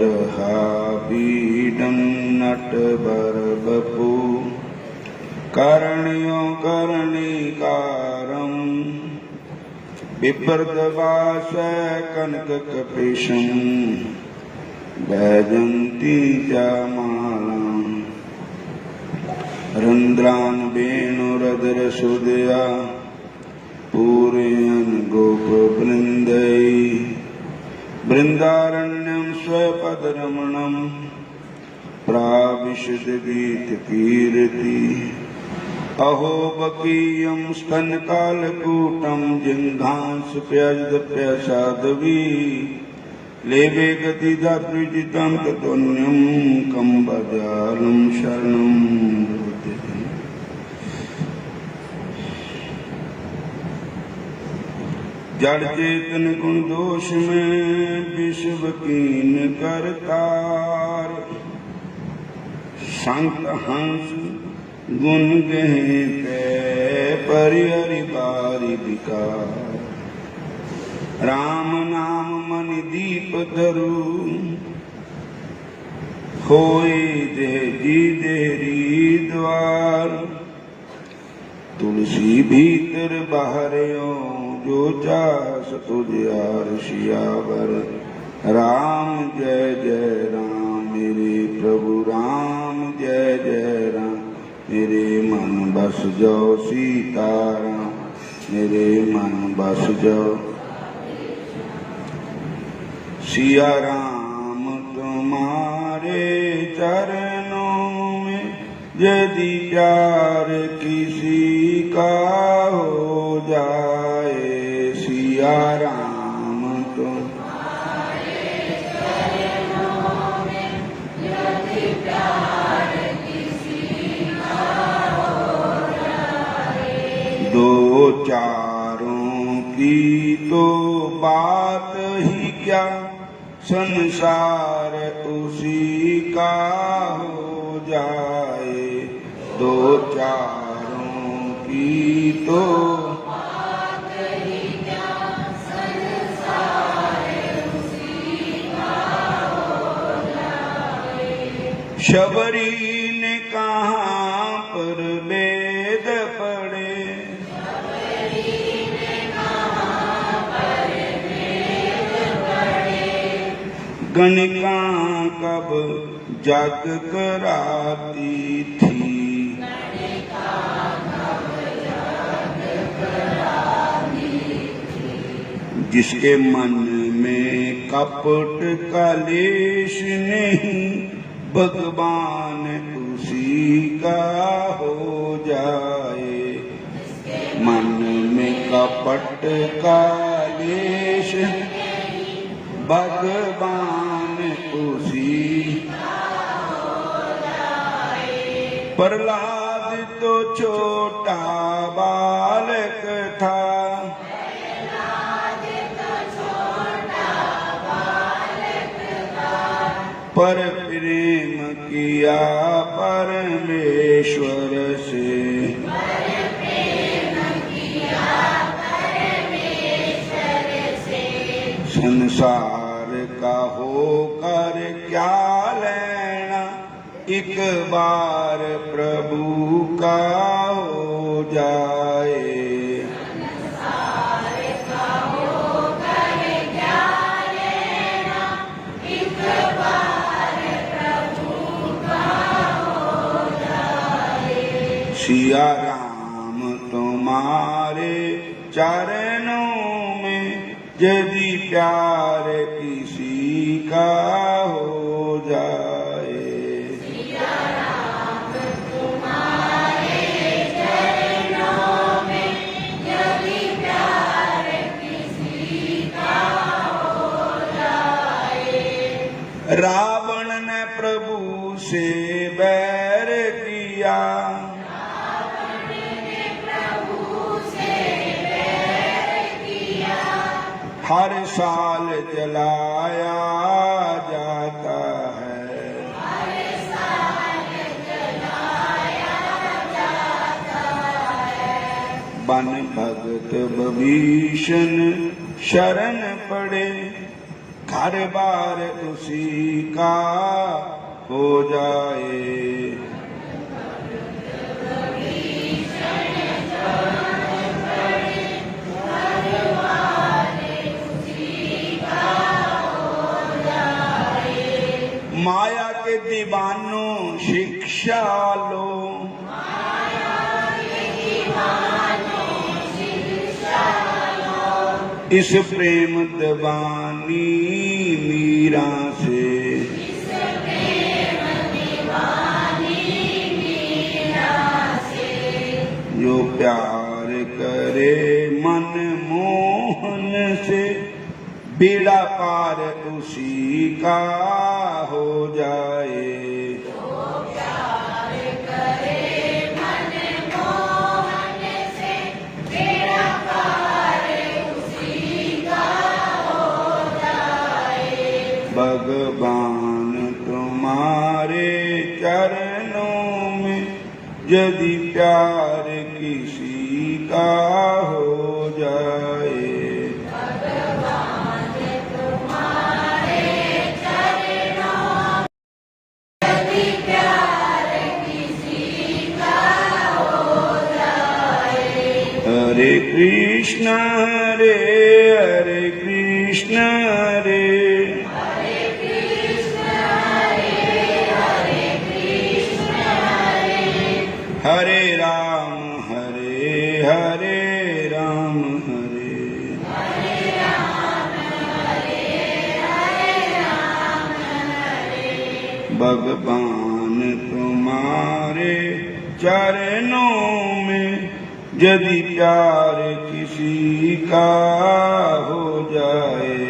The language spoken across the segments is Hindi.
बरहापीडं नटवर बपू करण्यो कर्णिकारं बिभ्रतवास कनककपिशं वैजयन्ती च मालां रन्ध्रान् वेणुरधरसुधया पूरयन् गोपवृन्दै बृन्दारण्यं स्वपदरमणं प्राविशद्गीतकीर्ति अहो बकीयं स्तनकालकूटं जिह्वांसप्यजदप्यसाधवी लेवे गतिदातृजितं ततोऽन्यं कम्बजालं शरणं भवते। जड़ चेतन गुण दोष में विश्व कीन करतार संत हंस गुण गहते परिहरि बारी विकार राम नाम मनि दीप धरु होए दे जी देरी द्वार तुलसी भीतर बाहरियो जो चास तुझार सियावर राम जय जय राम मेरे प्रभु राम जय जय राम मेरे मन बस जाओ सीताराम मेरे मन बस जाओ सिया राम तुम्हारे चरणों में यदि प्यार किसी का हो जाए सिया राम तुम्हारे चरणों में यदि प्यार किसी का हो जाए दो चारों की तो बात ही क्या संसार उसी का हो जाए दो चारों की तो बात ही क्या संसार उसी का हो जाए शबरी ने कहाँ पर वेद पढ़े गणिका कब जग कराती थी जिसके मन में कपट का लेश नहीं भगवान उसी का हो जाए मन में कपट का लेश भगवान उसी प्रहलाद तो छोटा बालक था पर प्रेम किया परमेश्वर से संसार का होकर क्या लेना एक बार प्रभु का हो जाए संसार का होकर क्या लेना एक बार प्रभु का हो जाए सिया राम तुम्हारे चरणों में यदि प्यार किसी का हो जाए सिया राम तुम्हारे चरणों में यदि प्यार किसी का हो जाए रावण ने प्रभु से बैर किया हर साल जलाया जाता है हर साल जलाया जाता है बन भगत विभीषण शरण पड़े हर बार उसी का हो जाए। माया के दीवानों शिक्षा लो, इस प्रेम दीवानी मीरा से, जो प्यार करे मन मोहन से, बेड़ा पार उसी का हो जाए। भगवान तुम्हारे चरणों में यदि प्यार किसी का हो जाए। भगवान तुम्हारे चरणों में यदि प्यार किसी का हो जाए। हरे कृष्ण हरे कृष्ण हरे हरे राम हरे राम हरे राम भगवान तुम्हारे चरणों में यदि प्यार किसी का हो जाए।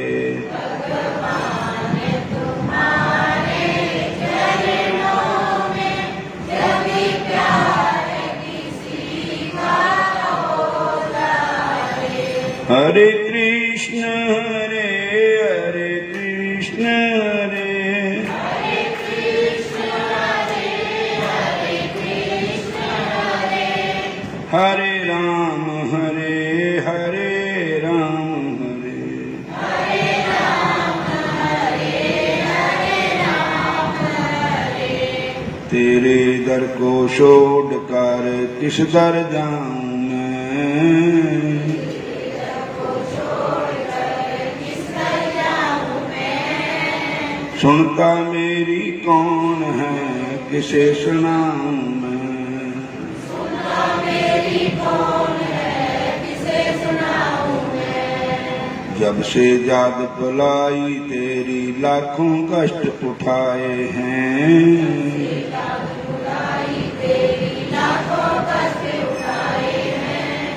हरे कृष्ण हरे कृष्ण हरे कृष्ण हरे राम हरे राम हरे। तेरे दर को छोड़ कर किस दर जाऊं मैं, सुनता मेरी कौन है किसे सुनाऊं मैं, सुनता मेरी कौन है किसे सुनाऊं मैं। जब से जाग पलाई तेरी लाखों कष्ट उठाए हैं,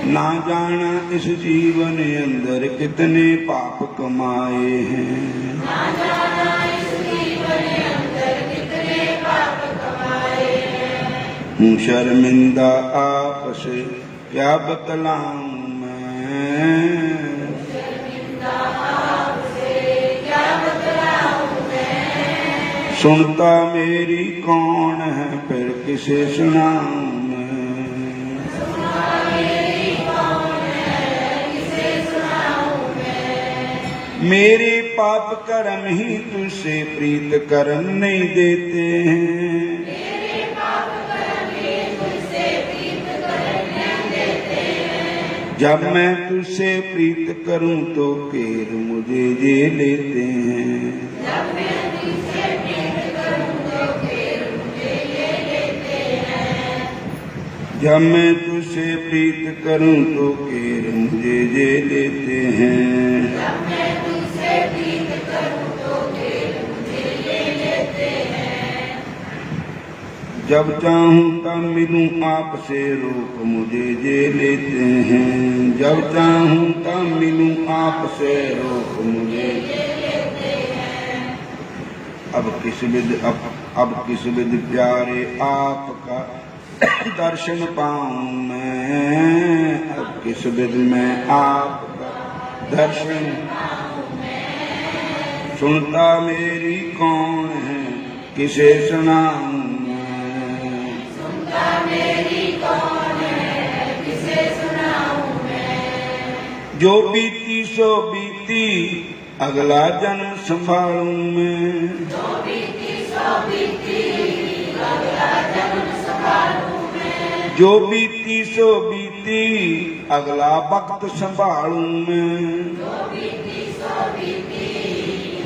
ना जाना इस जीवन अंदर कितने पाप कमाए हैं, ना जाना इस जीवन अंदर कितने पाप कमाए हैं। हूँ शर्मिंदा आपसे क्या बतलाऊं मैं, शर्मिंदा आपसे क्या बतलाऊं मैं। सुनता मेरी कौन है फिर किसे सुनाऊं मैं, मेरे पाप कर्म ही तुझसे प्रीत करन नहीं देते हैं, मेरे पाप कर्म ही तुझसे प्रीत करन नहीं देते हैं। जब मैं तुझसे प्रीत करूं तो केर मुझे ये लेते हैं, जब मैं तुझसे प्रीत करूं तो केर मुझे ये लेते हैं। जब मैं तुझसे प्रीत करूं तो केर मुझे ये लेते हैं, जब चाहूं तब मिलूं आपसे रोक मुझे जे लेते हैं, जब चाहूं तब मिलूं आपसे रोक मुझे जे लेते हैं। अब किस विध प्यारे आपका दर्शन पाऊं मैं, अब किस विध में आपका दर्शन पाऊं मैं। सुनता मेरी कौन है किसे सुनाऊं, मेरी कौन है किसे सुनाऊं मैं। जो बीती सो बीती अगला जन्म संभालूं मैं। जो बीती सो बीती अगला जन्म संभालूं मैं। जो बीती सो बीती अगला वक्त संभालूं मैं। जो बीती सो बीती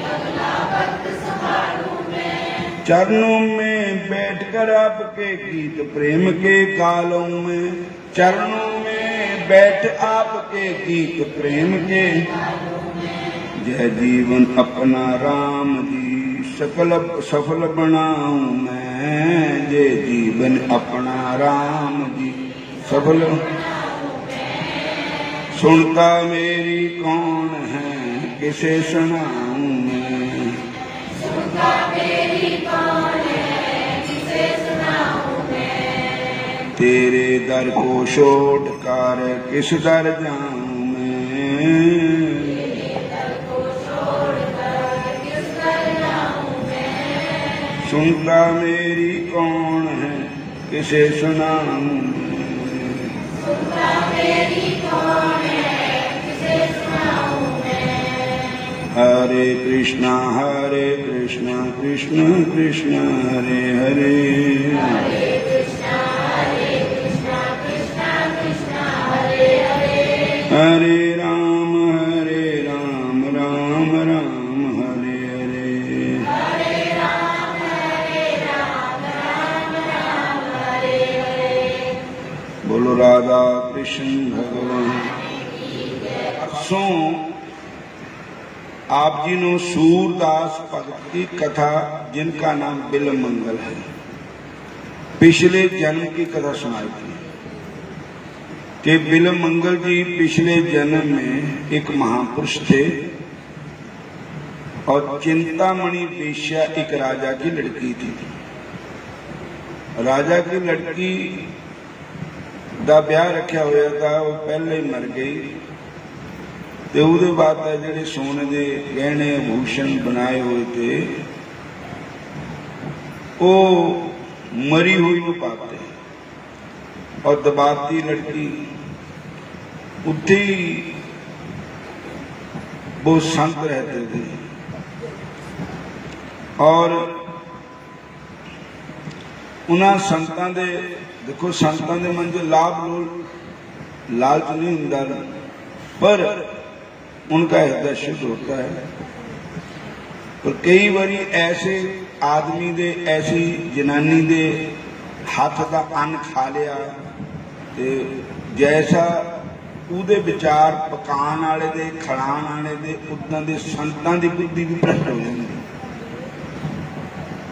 अगला वक्त संभालूं मैं। चरणों में बैठकर आपके गीत प्रेम के गालूं मैं। चरणों में बैठ आपके गीत प्रेम के। जय जीवन अपना राम जी सकल सफल बनाऊं मैं। जय जीवन अपना राम जी सफल। सुनता मेरी कौन है किसे सुनाऊं मैं। सुनता मेरी कौन है किसे सुनाऊं मैं। तेरे दर को छोड़ कर किस दर जाऊं मैं। सुनता मेरी कौन है किसे सुनाऊं। सुनता मेरी कौन है किसे सुनाऊं मैं। हरे कृष्णा कृष्ण कृष्ण हरे हरे। हरे कृष्णा कृष्ण कृष्ण हरे हरे। हरे राम राम राम हरे हरे। हरे राम राम राम हरे हरे। बोलो राधा कृष्ण भगवान। परसों आप जी ने सूरदास भगत की कथा जिनका नाम बिल मंगल है, पिछले जन्म की कथा सुनाई थी कि बिल मंगल जी पिछले जन्म में एक महापुरुष थे और चिंतामणि वेश्या एक राजा की लड़की थी। राजा की लड़की दा ब्याह रखा होया था, वो पहले ही मर गई। तो उसके बाद जेडे सोने के गहने भूषण बनाए हुए थे वो मरी हुई को पाते और दबाती लड़की उठी वो संत रहते थे और उन्होंने संतां दे देखो संतां दे मन च लालच नहीं हुंदा, पर उनका हृदय शुद्ध होता है। पर कई बारी ऐसे आदमी दे ऐसी जनानी दे हाथ का अन्न खा लिया ते जैसा उहदे विचार पकान वाले दे खड़ाण वाले दे उदां दे संतां दी बुद्धि भी भ्रष्ट हो जाती।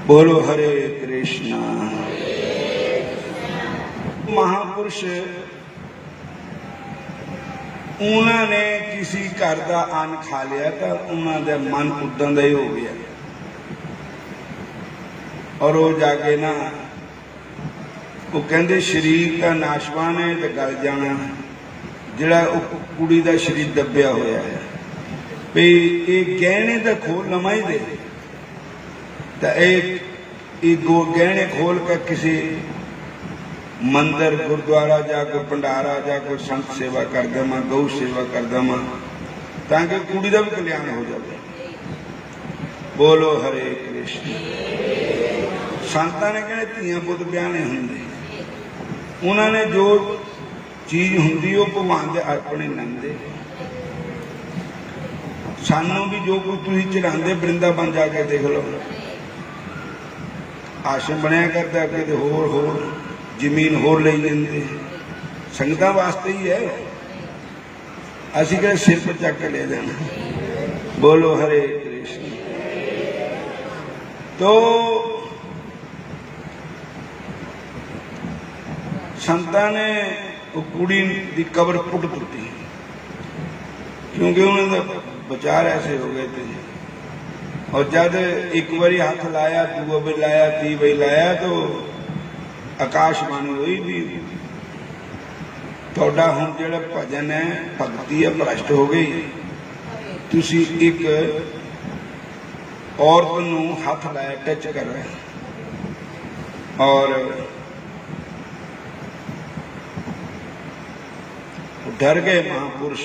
बोलो हरे कृष्णा। महापुरुष उन्होंने किसी घर का अन्न खा लिया तो उन्होंने मन उदां दा ही हो गया और वो जाके ना वो कहते शरीर का नाशवान है तो गल जाना, जिहड़ा कुड़ी का शरीर दबिया होया है भी ये गहने तो खोल लवा ही दे तो एक दो गहने खोल कर किसी मंदिर गुरुद्वारा जाके भंडारा जाके संत सेवा कर देव, गौ सेवा कर देव ताकि कुड़ी का भी कल्याण हो जाए। बोलो हरे कृष्ण। संतां ने कहने धीआं पुत ब्याह नहीं होंदे, उन्होंने जो चीज होंदी वो भगवान दे अर्पण लैंदे। सानू भी जो कुछ तुसीं चढ़ांदे वृंदावन जाके देख लो, आश्रम बनया करता कि होर जमीन होर ले लेंदे, संगतां वास्ते ही है, असीं किहड़ा सिर पर चक के ले जाना। बोलो हरे कृष्ण। तो संतां ने कुड़ी की कबर पुट दी क्योंकि उन्होंने विचार ऐसे हो गए थे। और जब एक बारी हाथ लाया, दूआ भी लाया, ती बारी लाया तो आकाशवाणी हुई भी तुहाडा हुण जिहड़ा भजन है भगती है भ्रष्ट हो गई, तुसी एक औरत नूं हाथ लाया टच कर रहे और डर गए महापुरुष।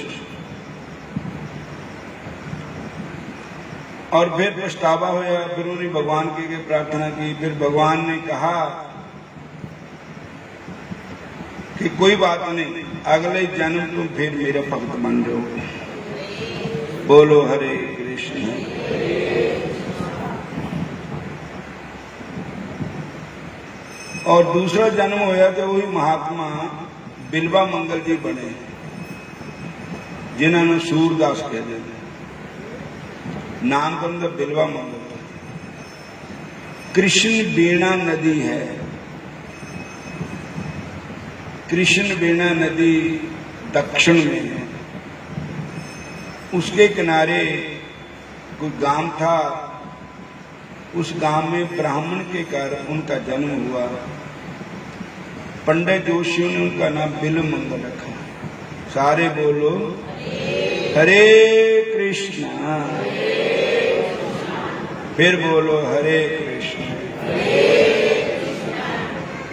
और फिर पछतावा होया, फिर उन्होंने भगवान के प्रार्थना की। फिर भगवान ने कहा कि कोई बात नहीं, अगले जन्म तुम फिर मेरा भक्त बन जाओगे। बोलो हरे कृष्ण। और दूसरा जन्म होया तो वही महात्मा बिल्वा मंगल जी बने, जिन्होंने सूरदास कहते हैं। नाम का मतलब बिल्वा मंगल। कृष्ण बीणा नदी है, कृष्ण बीणा नदी दक्षिण में है। उसके किनारे कोई गांव था, उस गांव में ब्राह्मण के घर उनका जन्म हुआ। पंडित जोशियों ने उनका नाम बिल्व मंगल रखा। सारे बोलो हरे कृष्णा, फिर बोलो हरे कृष्ण।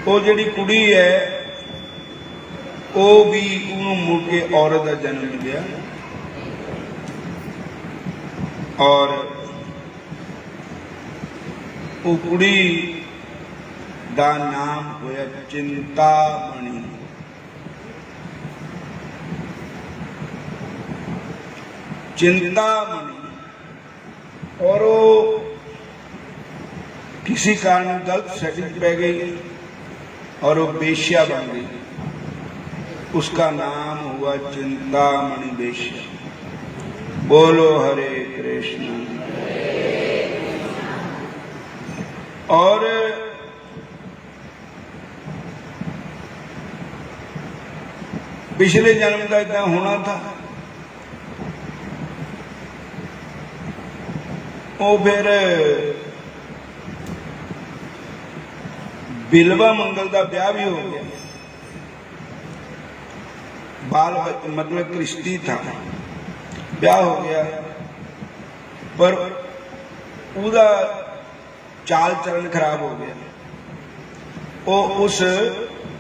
वो जिहड़ी कुड़ी है वो भी उन्होंने मुड़ के औरत का जन्म लिया। और वो कुड़ी दा नाम होया चिंतामणि। चिंतामणि। और वो किसी कारण गलत सेटिंग पै गई और वो बेश्या बन गई। उसका नाम हुआ चिंतामणि बेश्या। बोलो हरे कृष्ण। और पिछले जन्म का इतना होना था। वो फिर बिल्वा मंगल का ब्याह भी हो गया। बाल मतलब कृष्टि था, ब्याह हो गया। पर उसका चाल चलन खराब हो गया। वो उस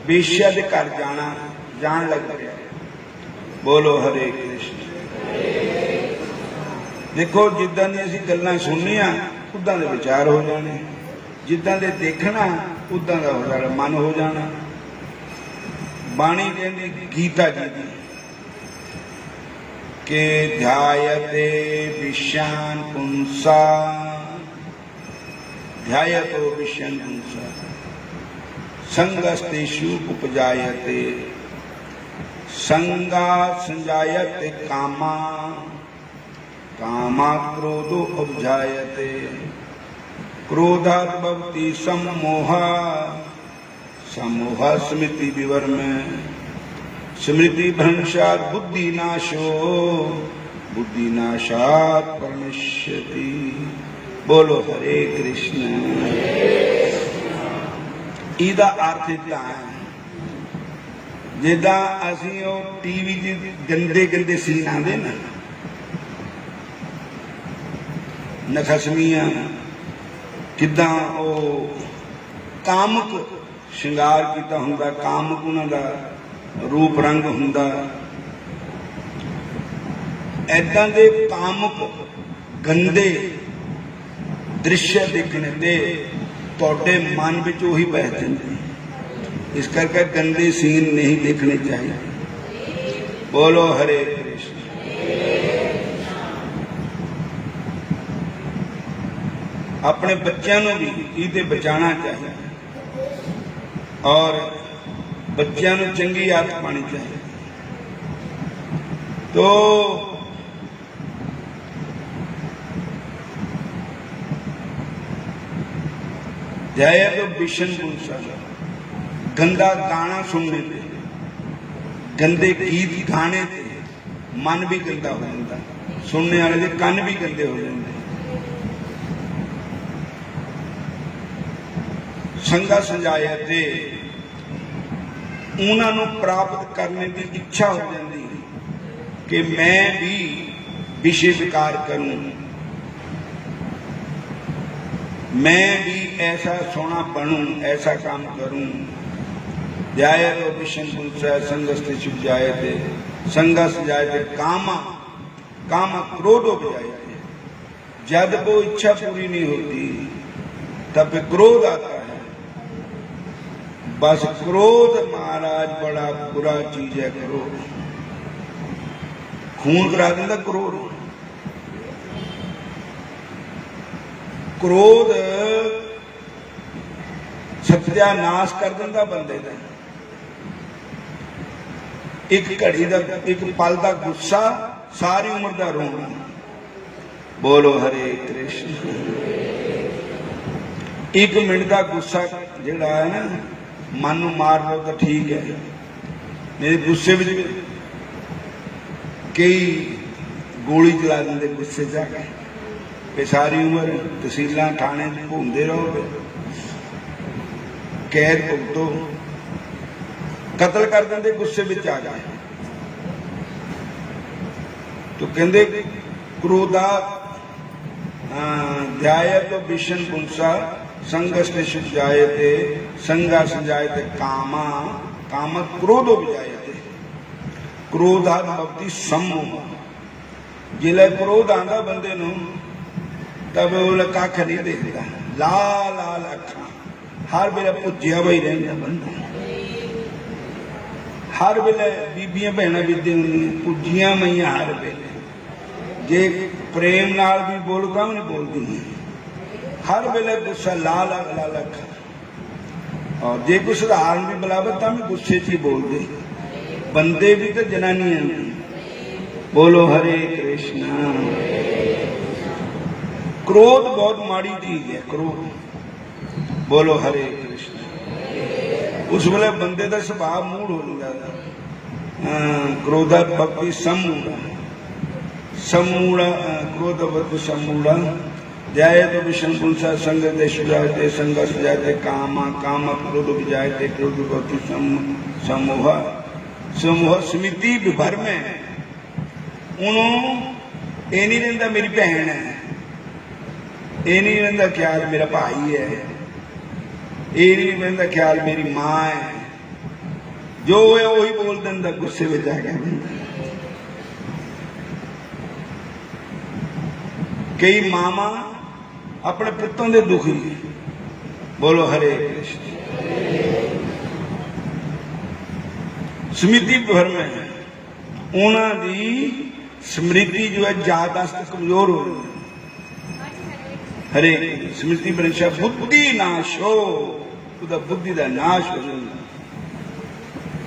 बेश्या के घर जान लग गया। बोलो हरे कृष्ण। देखो जिदा दी असीं गल्लां सुननियां उदां दे विचार हो जाने, जिदा दे देखना उदां दा हो जाना मन हो जाना। बाणी कहंदी गीता जी दी के ध्यायते विश्यान पुंसा, ध्यायतो विश्यान पुंसा संगस्तेषु उपजायते, संगा संजायते कामा, कामा क्रोधो उपजायते, क्रोधात् भवति सम्मोहा, सम्मोहा स्मृति विवर्म, स्मृति भ्रंशात् बुद्धिनाशो, बुद्धिनाशात् प्रणश्यति। बोलो हरे कृष्ण। इहदा अर्थ इतना है जिदा असीं वो टीवी च गंदे गंदे सीन आते ना, नखसमियां किदा वो कामक श्रृंगार किया हुंदा, कामक उन्होंने रूप रंग हुंदा। ऐदां दे कामक गंदे दृश्य देखने दे तुहाडे मन विच उही बह जांदे। इस करके गंदे सीन नहीं देखने चाहिए। बोलो हरे कृष्ण। अपने बच्चों को भी इहते बचाना चाहिए और बच्चों को चंगी आदत पानी चाहिए। तो जय तो विशन पुंसा, गंदा गाना सुनने पे, गंदे गीत गाने पे मन भी गंदा हो जाता, सुनने वाले के कान भी गंदे हो जाते। संगा संजाया थे उन्होंने प्राप्त करने की इच्छा हो जाती कि मैं भी विषय विकार करूं, मैं भी ऐसा सोना बनूं, ऐसा काम करूं। जाए तो विषम पुंसा संगस्ते छुप जाए थे, संगस जाए थे कामा, कामा क्रोधो बजाए थे। जब वो इच्छा पूरी नहीं होती तब क्रोध आता है। बस क्रोध महाराज बड़ा बुरा चीज है। क्रोध खून करा देता। क्रोध सत्यानाश कर देता बंदे का। एक घड़ी का एक पल का गुस्सा सारी उम्र का रोना। बोलो हरे कृष्ण। एक मिनट का गुस्सा जिहड़ा है ना मन नूं मार लो तो ठीक है, मेरे गुस्से में कई गोली चला देंगे गुस्से जाके कि सारी उम्र तहसीलां थाने घूमते रहोगे, कैद भुगतो, कतल कर देंगे गुस्से में आ गए। तो कहते क्रोधा ध्यायत तो विषण पुंसा संगस्तेषु जायते संगा संजायते कामा काम क्रोधो विजायते क्रोधात् भवति सम्मोह। जिले क्रोध आंदा बंदे नूं तब वो कख नहीं देखता, लाल लाल अखा हर वेले भुजिया वही रहिंदा बंदा। हर वेले बीबियां भैणां विद्या भुजिया मईयां हर वेले। जे प्रेम नाल भी बोलदा भी नहीं बोलदी, हर वेले गुस्सा लाल लाल अखा। और जे कोई साधारण भी बुलावे तो भी गुस्से च ही बोलते बंदे भी तो जनानियां भी। बोलो हरे कृष्णा। क्रोध बहुत माड़ी चीज है। क्रोध बोलो हरे कृष्ण। उस वेले बंदे का सुभाव मूड हो जाता। क्रोधा भक्ति समूढ़ा समूढ़ा क्रोध भक्ति समूढ़ा जाए तो विषम पुंसा संग देश जायते संघर्ष जायते कामा काम क्रोध विजायते क्रोध भक्ति समूह समूह समिति विभर में उन्होंने ये नहीं रहता मेरी भैन है, ये नहीं रहता ख्याल मेरा भाई है, ये नहीं रहता ख्याल मेरी मां है। जो है वही बोल देता गुस्से में जाके। कई मामा अपने पुत्रों के दुखी। बोलो हरे कृष्ण। समिति भर में उन्होंने स्मृति जो है ज्यादा कमजोर हो रही है। हरे स्मृति परीक्षा बुद्धि नाश हो, बुद्धि का नाश हो जाए।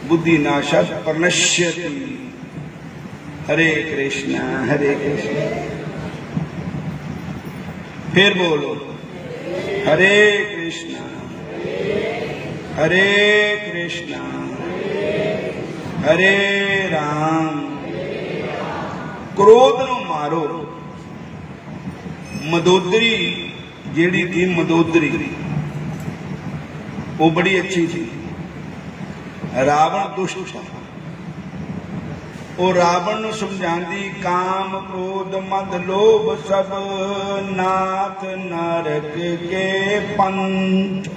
बुद्धि नाशा प्रणश्यति। हरे कृष्ण हरे कृष्ण। फिर बोलो हरे कृष्ण हरे कृष्ण हरे राम। क्रोध नु मारो। मदोदरी जेड़ी थी मदोदरी वो बड़ी अच्छी थी। रावण दुष्ट था। वो रावण नूं समझांदी काम क्रोध मद लोभ सब नाथ नरक के पंथ।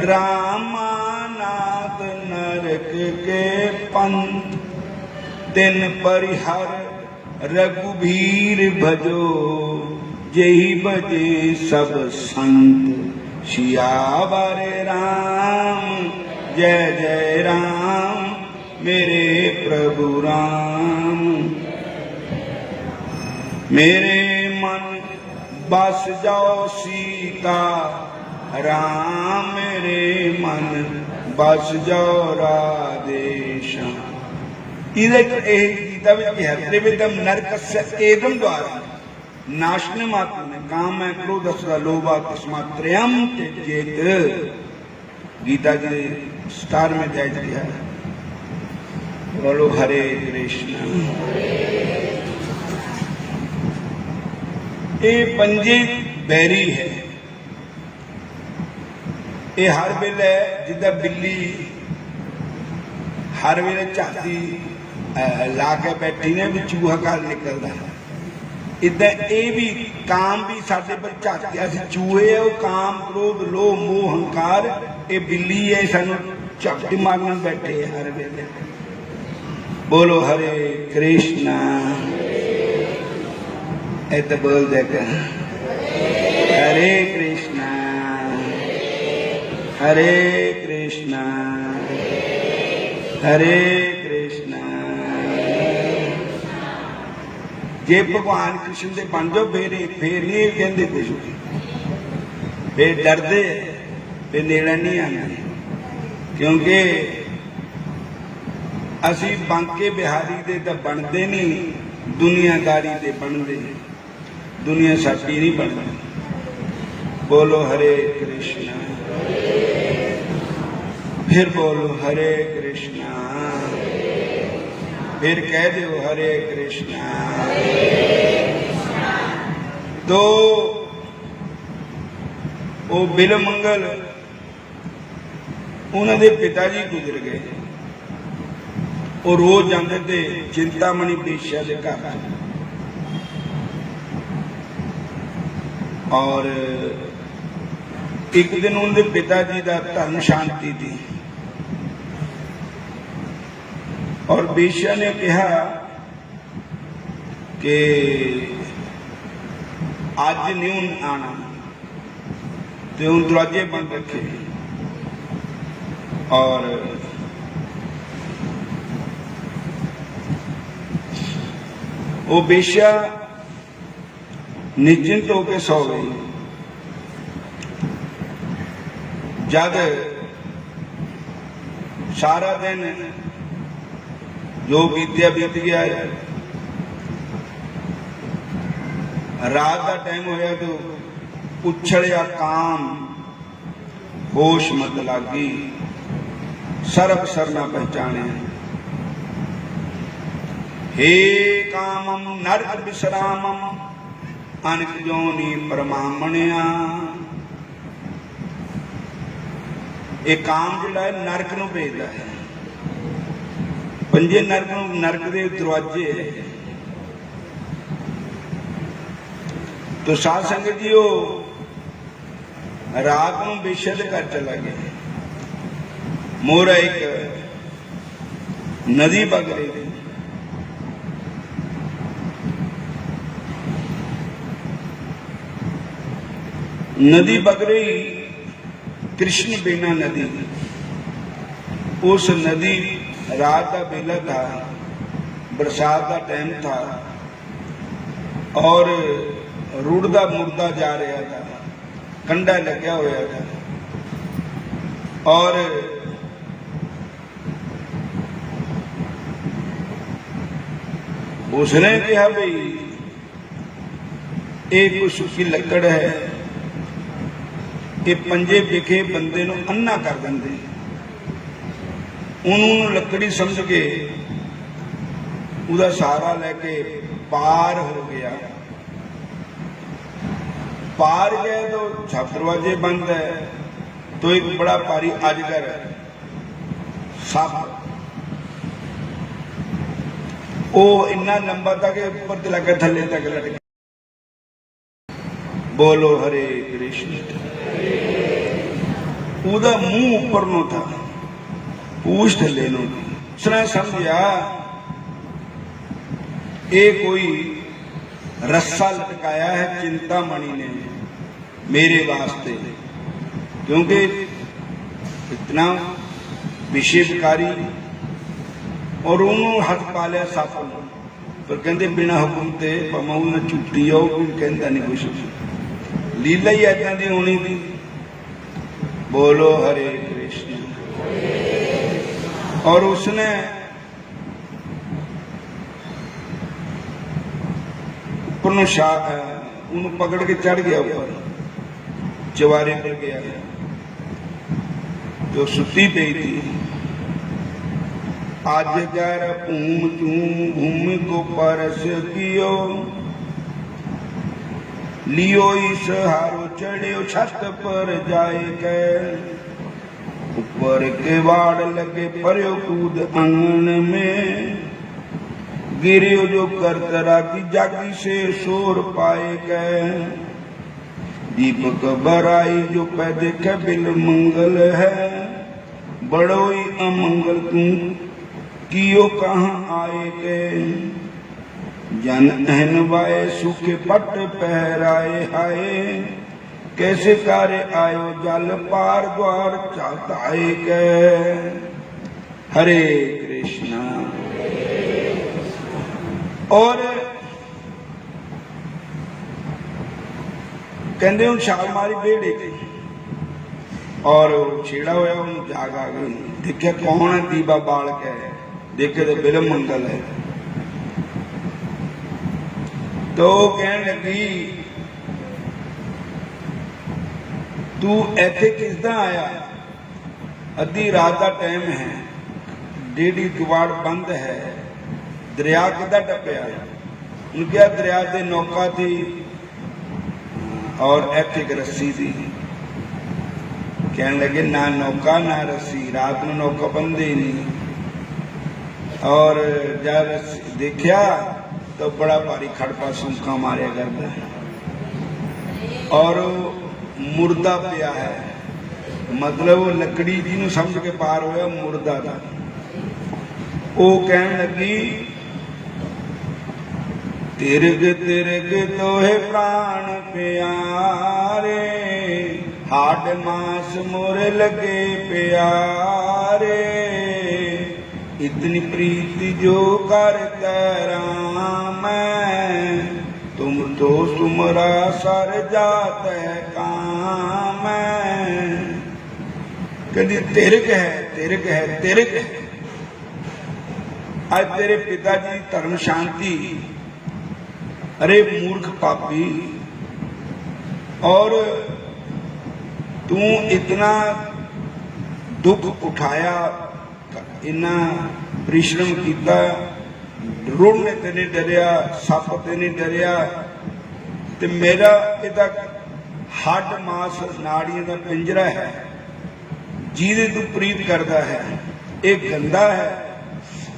रामा नाथ नरक के पंथ तिन परिहर रघुबीर भजो जेहि बजे सब संत। सियावर राम जय जय राम मेरे प्रभु राम। मेरे मन बस जाओ सीता राम मेरे मन बस जाओ राधेश्याम। गीता में त्रिविधम नरकस्य एदम द्वारा नाशनम आत्मने काम है क्रोध असुरा लोभा तस्मात् त्रयम् त्यजेत। गीता के स्टार में जायज किया है। बोलो हरे कृष्ण। ये पंजे बैरी है। ये हर वेले जिदा बिल्ली हर वेले झाती ला के बैठी ने भी चूहा घर निकलता है, इदा ये भी काम भी साडे पर झातिया से चूहे है। वो काम क्रोध लोभ मोह हंकार ये बिल्ली है, सानू झपटी मारना बैठे है हर वेले। बोलो हरे कृष्णा। तो बोल देगा हरे कृष्णा हरे कृष्णा हरे कृष्णा। जे भगवान कृष्ण दे बन जाओ फिर नहीं कहते कुछ, फिर डरते फिर नेड़े नहीं आते, क्योंकि असी बांके बिहारी दे तो बनते नहीं, दुनियादारी दे बनते, दुनिया साडी नहीं बनती। बोलो हरे कृष्णा, फिर बोलो हरे कृष्णा, फिर कह दो हरे कृष्णा। तो वो बिल मंगल उन्होंने पिता जी गुजर गए, वो रोज जाते थे चिंतामणि बेश्या के घर, और एक दिन उनके पिताजी का धर्म शांति थी, और बेश्या ने कहा कि आज नहीं आना, तो उन दरवाजे बंद रखे, और वो बेश्या निश्चिंत होकर सो गई। जब सारा दिन जो बीतिया बीत गया, रात का टाइम होया तो उछलिया काम, होश मत लागी, सर्व सरना पहचाने। हे कामम नरक विश्रामम अनिक जोनी परमामणिया। एक काम जिहड़ा है नरक नूं भेजदा है, पंजे नरक दे दरवाजे है। तो साध संगत जी वो रात नूं बेश्या दे घर चला गया। मोरा एक नदी बग रही थी, नदी बग रही कृष्ण बिना नदी। उस नदी रात का बेला था, बरसात का टाइम था, और रुड़दा मुड़दा जा रहा था, कंडा लग्या होया था, और उसने कहा भाई एक कोई सुखी लकड़ है, ये पंजे विखे बंदे नूं अन्ना कर देंदे। उन्होंने लकड़ी समझ के उदा सहारा लेके पार हो गया। पार गए तो सब दरवाजे बंद है, तो एक बड़ा भारी अजगर सप, वो इन्ना लंबा था कि ऊपर लगे थले तक लटक। बोलो हरे कृष्ण। उदा मुंह ऊपर नो था, पूछ थले नो थी। उसने समझा ये कोई रस्सा लटकाया है चिंतामणि ने मेरे वास्ते, क्योंकि इतना विषयकारी, और उन्होंने हाथ पा लिया सप, पर कहते बिना हुक्म से भावें उन्हें छुट्टी आओ, कहता नहीं कुछ, लीला ही ऐसा की होनी थी। बोलो हरे कृष्ण। और उसने ऊपर पकड़ के चढ़ गया, ऊपर चवारे पर गया, जो सुती पई थी। आज कर भूम तू भूमि को परस कियो, लियो इस हारो चढ़ियो छत पर जाए के, ऊपर के वाड़ लगे पर्यो कूद आंगन में, गिरियो जो करतरा की जागी से शोर पाए के, दीपक बराई जो पै देखे बिल मंगल है, बड़ो ही अमंगल तू कियो कहाँ आए के। जन अहनवाए सूखे पट पहराए हाय, कैसे कार्य आयो जल पार द्वार चाहताए के। हरे कृष्णा। और कहते हूं छाल मारी बेड़े ते और छेड़ा होया उन्हें जाग आ गई, देखे कौन है, दीवा बाल के देखे तो बिल मंगल है। तो कहने लगी तू ऐथे किसदा आया, अद्धी रात का टाइम है, डेढ़ी द्वार बंद है, दरिया किदा टपया। उनके दरिया से नौका थी और ऐथे एक रस्सी थी। कहने लगे ना नौका ना रस्सी, रात में नौका बंदे ही नहीं। और जब रस्सी देखा तो बड़ा भारी खड़पा सूखा मारे करता है और मुर्दा पिया है, मतलब वो लकड़ी जी समझ के पार होया मुर्दा था। वो कहने लगी तिरग तिरग तोहे प्राण प्यारे, हाड मास मोर लगे प्यारे, इतनी प्रीति जो करता राम, तुम तो सुमरा सर जात है काम। कहती तिरग है तिरग है तिरग है। आज तेरे पिताजी धर्म शांति, अरे मूर्ख पापी, और तू इतना दुख उठाया, इतना परिश्रम किया, रुण ने ते नहीं डरिया, सप ते नहीं डरिया, ते मेरा पिता हड मास नाड़ियां का पिंजरा है, जिहदे तू प्रीत करता है, एक गंदा है।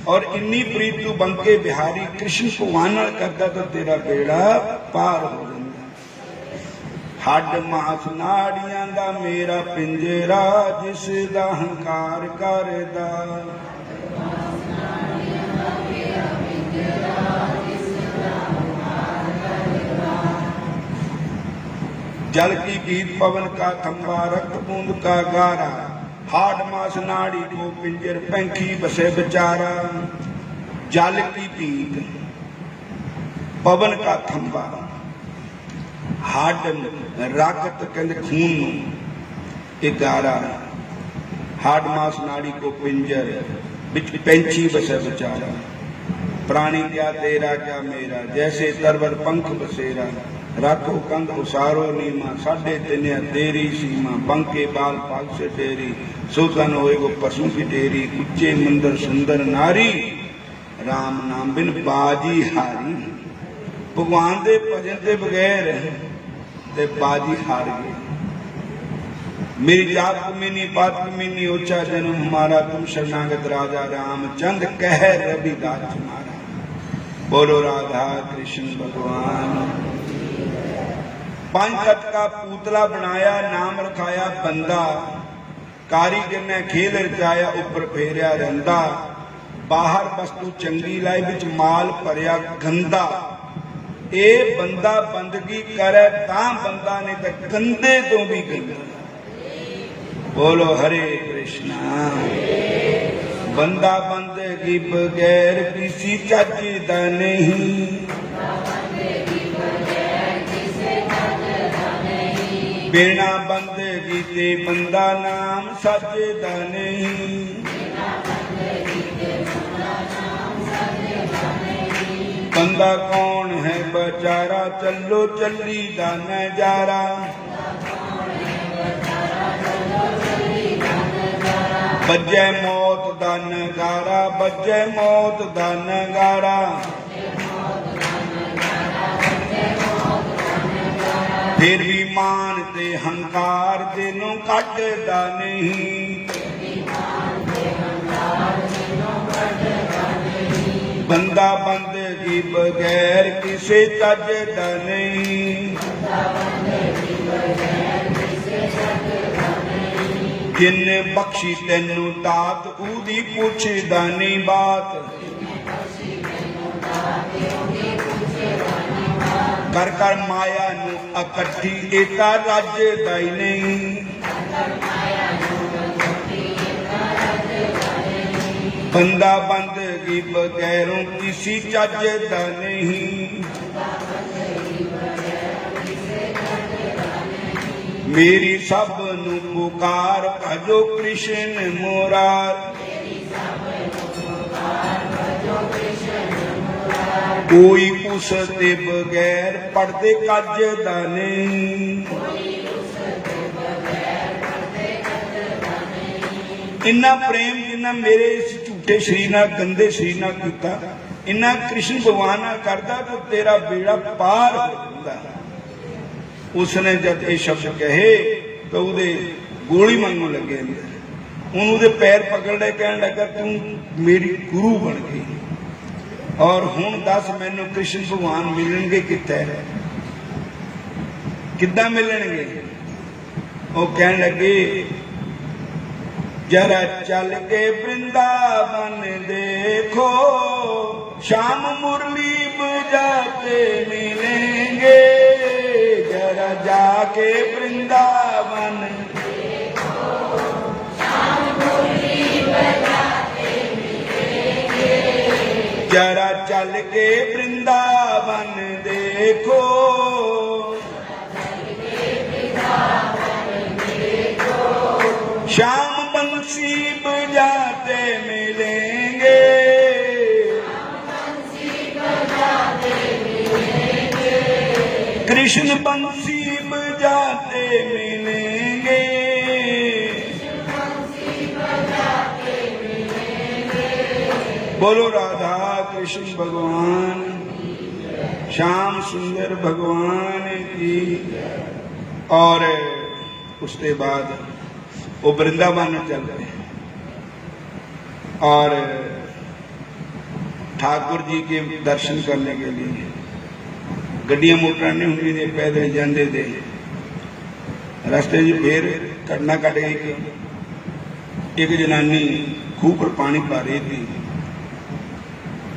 और इन्नी प्रीत तू बंके बिहारी कृष्ण भगवान नाल करदा तो तेरा बेड़ा पार हो जांदा। हड मास नाड़ियां दा मेरा पिंजरा, जिस दा हंकार करदा। जल की गीत पवन का थंबा, रक्त बूंद का गारा, हाड मास नाड़ी को पिंजर, पैंखी बसे बेचारा। जल की पीत पवन का थंबा, हाड रागत कहते खून नूं गारा, हाड मास नाड़ी को पिंजर, बिच पैंछी बसे बेचारा। प्राणी क्या तेरा क्या मेरा, जैसे तरवर पंख बसेरा, राखो कंध उसारो नीमा, साढ़े तिन्या तेरी सीमा। बंके बाल पाग से तेरी, सोतन होएगो पशु की तेरी। उच्चे मंदिर सुंदर नारी, राम नाम बिन बाजी हारी। भगवान दे भजन के बगैर ते बाजी हार गए। मेरी जात कमीनी पात कमीनी, ऊंचा जन्म हमारा, तुम शरणागत राजा रामचंद्र, कह रविदास हमारा। बोलो राधा कृष्ण भगवान। पंचत का पुतला बनाया, नाम रखाया बंदा, कारीगर ने खेल रचाया, ऊपर फेरिया रंदा। बाहर वस्तु चंगी लाई, बिच माल भरिया गंदा। ए बंदा बंदगी करे तां बंदा, नहीं तो गंदे तो भी गंदा। बोलो हरे कृष्णा। बंदा बंदगी बगैर किसी चज दा नहीं, बिना बंदगी ते बंदा नाम सजदा नहीं। बंदा कौन है बेचारा, चलो चली दा नजारा। बजे मौत दा नगारा, बजे मौत दा नगारा। फिर भी मान ते हंकार दिनों कटदा नहीं। बंदा बंदगी बगैर किसे चजदा नहीं। जिन्ने बख्शी तेनू दात, ऊदी पुछदा नहीं बात। कर कर माया नू इकट्ठी एता रजदा ही नहीं। बंदा बंदगी बगैरों किसी चजदा नहीं। मेरी सब नू पुकार भजो कृष्ण मुरार। कोई उसते बगैर पढ़ते कजदा नहीं। इन्ना प्रेम जिन्ना मेरे इस झूठे शरीर नाल गंदे शरीर नाल कीता, इन्ना कृष्ण भगवान नाल करदा तो तेरा बेड़ा पार हो जांदा। उसने जब ये शब्द कहे तो उहदे गोली मांगण लगे अंदर। उन्होंने पैर पकड़ ले, कहने लगा तू मेरी गुरु बन गई और हुण दस मैनू कृष्ण भगवान मिलणगे कित्थे, किद्दां मिलणगे? वो कहने लगे जरा चल के वृंदावन देखो, शाम मुरली बजाते मिलेंगे। जरा जाके वृंदावन देखो, शाम मुरली बजाते मिलेंगे। जरा चल के वृंदावन देखो, शाम बंसी बजाते मिलेंगे। कृष्ण बंसी बजाते मिलेंगे। बोलो राधा कृष्ण भगवान, श्याम सुंदर भगवान की। और उसके बाद वो वृंदावन चल रहे और ठाकुर जी के दर्शन करने के लिए गड्डियां मोटर नहीं होंगी थे, पैदल जाते थे। रास्ते फिर घटना घट गई कि एक जनानी खूह पर पानी पा रही थी।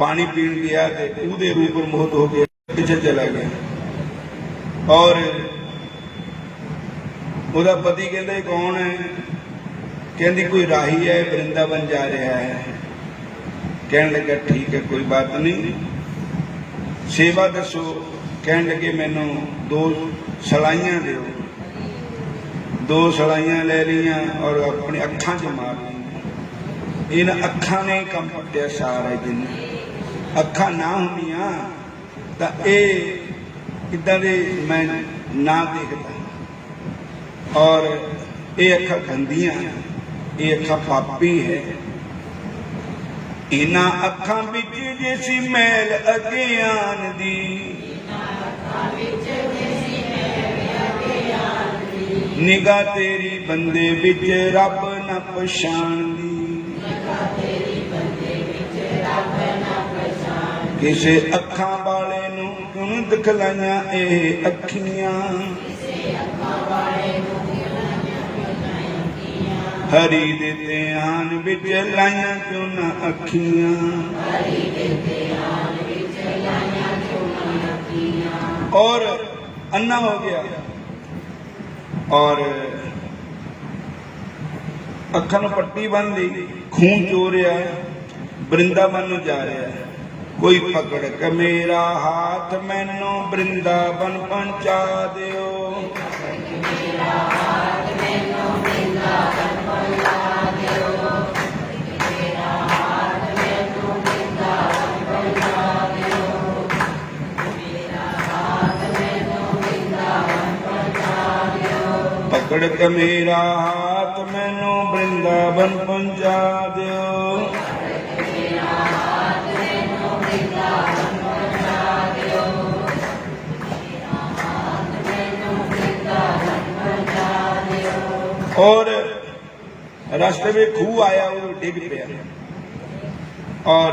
पानी पीन गया तो उहदे रूप पर मोहित हो गया, पीछे चला गया। और ਉਹਦਾ पति कहते कौन है? कहती कोई राही है, वृंदावन जा रहा है। कहने लगा ठीक है कोई बात नहीं, सेवा दसो। कहने लगे मैनू 2 सलाइयां दो। 2 सलाइयां ले लिया और अपनी अखां च मार ली। इन अखां ने कम पट्टिया सारा जिन अखां ना होंदियां तां इदां दे मैं ना देखदा। और ये अखा गंदियां, ये अखा पापी है। इन्हां अखां विच जैसी मैल अज्ञान दी, निगाह तेरी बंदे विच रब न पछाणदी। किसे अखां वाले नूं क्यों दिखलाइयां ਇਹ अखियां। हरी दे ध्यान विच लाइयां क्यों ना अखियां। और अन्ना हो गया और अखा नूं पट्टी बन दी, खून चोरिया, वृंदावन नूं जा रहा है। कोई पकड़ के मेरा हाथ मैनू वृंदावन पहुंचा दियो। पकड़ के मेरा हाथ मैनू वृंदावन पहुंचा दियो। और रास्ते में खूह आया, वो डिग गया और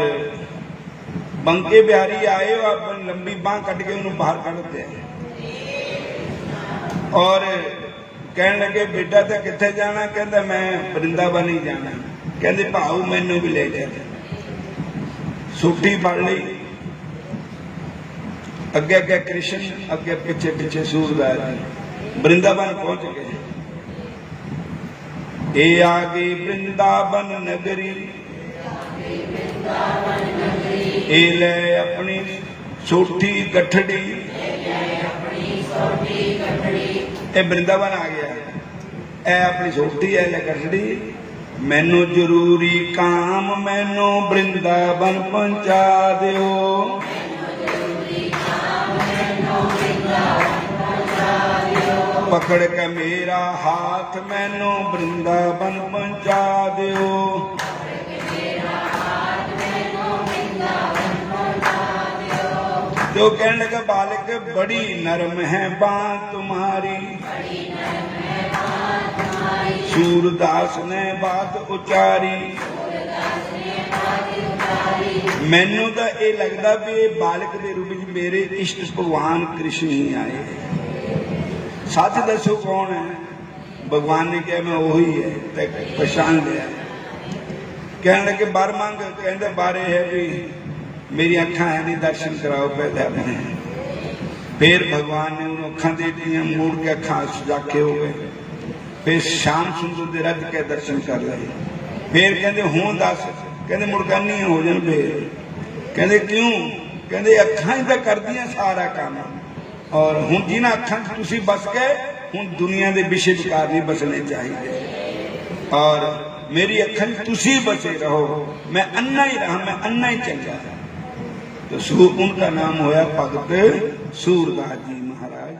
बंके बिहारी आए और अपनी लंबी बांह कट के उन्होंने बाहर कड़ दिया। और कहने लगे बेटा तो कितने जाना? कहता मैं वृंदावन ही जाना। कहते भाऊ मैनू भी ले जा। सूठी फड़ ली, अगे अगे कृष्ण, अगे पिछे पिछे सूरदास जी वृंदावन पहुंच गए। ए आगे वृंदावन नगरी, ए ले अपनी छोटी गठड़ी, ए वृंदावन आ गया, ए अपनी छोटी है ले गठड़ी, मैनू जरूरी काम मैनू वृंदावन पहुंचा दियो। पकड़ के मेरा हाथ मैनू वृंदावन पहुंचा दियो। तो कहने लगा बालक बड़ी नरम है बात तुम्हारी। सूरदास ने बात उचारी। मैनू तो ये लगता भी बालक के रूप में मेरे इष्ट भगवान कृष्ण ही आए। सच दसो कौन है? भगवान ने कहा मैं वही है, पहचान लिया। कहने लगे बार मांग, कहते बारे है भी मेरी अखा है नहीं, दर्शन कराओ पहले अपने। फिर भगवान ने उन्होंने अखा दे दी, मुड़ के अखा जाके हो गए। फिर श्याम सुंदर दे रज के दर्शन कर लिए। फिर कहते हूं दस, कहते मुड़कानी हो जाए। फिर कहते क्यों? कहते अखा ही तो कर दिया सारा काम, और हूं जिन्हें अखा तुसी बस के हूं दुनिया के विषय विकार नहीं बसने चाहिए, और मेरी अखा तुसी बसे रहो। मैं अन्ना ही रहा, मैं अन्ना ही चंगा। तो उनका नाम होया भगत सूरदास जी महाराज।